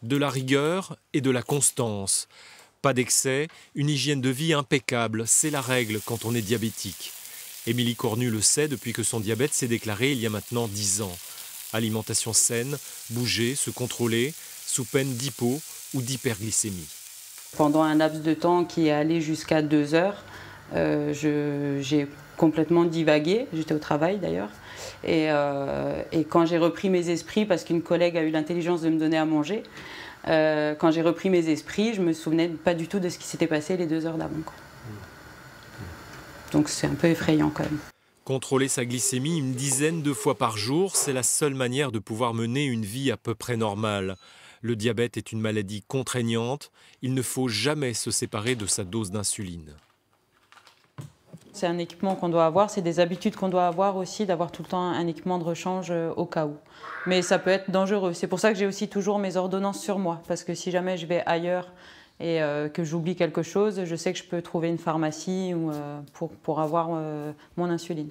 De la rigueur et de la constance. Pas d'excès, une hygiène de vie impeccable, c'est la règle quand on est diabétique. Émilie Cornu le sait depuis que son diabète s'est déclaré il y a maintenant 10 ans. Alimentation saine, bouger, se contrôler, sous peine d'hypo ou d'hyperglycémie. Pendant un laps de temps qui est allé jusqu'à 2 heures, j'ai complètement divagué, j'étais au travail d'ailleurs. Et quand j'ai repris mes esprits, parce qu'une collègue a eu l'intelligence de me donner à manger, quand j'ai repris mes esprits, je ne me souvenais pas du tout de ce qui s'était passé les 2 heures d'avant. Donc c'est un peu effrayant quand même. Contrôler sa glycémie une dizaine de fois par jour, c'est la seule manière de pouvoir mener une vie à peu près normale. Le diabète est une maladie contraignante, il ne faut jamais se séparer de sa dose d'insuline. C'est un équipement qu'on doit avoir, c'est des habitudes qu'on doit avoir aussi, d'avoir tout le temps un équipement de rechange au cas où. Mais ça peut être dangereux, c'est pour ça que j'ai aussi toujours mes ordonnances sur moi, parce que si jamais je vais ailleurs et que j'oublie quelque chose, je sais que je peux trouver une pharmacie pour avoir mon insuline.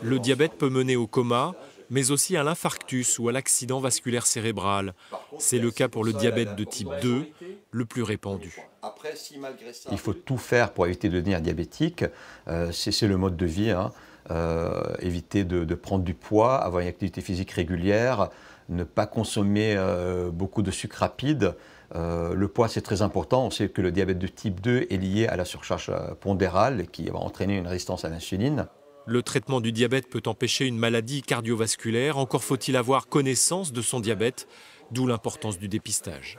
Le diabète peut mener au coma, mais aussi à l'infarctus ou à l'accident vasculaire cérébral. C'est le cas pour le diabète de type 2, le plus répandu. Il faut tout faire pour éviter de devenir diabétique. C'est le mode de vie. Éviter de prendre du poids, avoir une activité physique régulière, ne pas consommer beaucoup de sucre rapide. Le poids, c'est très important. On sait que le diabète de type 2 est lié à la surcharge pondérale qui va entraîner une résistance à l'insuline. Le traitement du diabète peut empêcher une maladie cardiovasculaire. Encore faut-il avoir connaissance de son diabète, d'où l'importance du dépistage.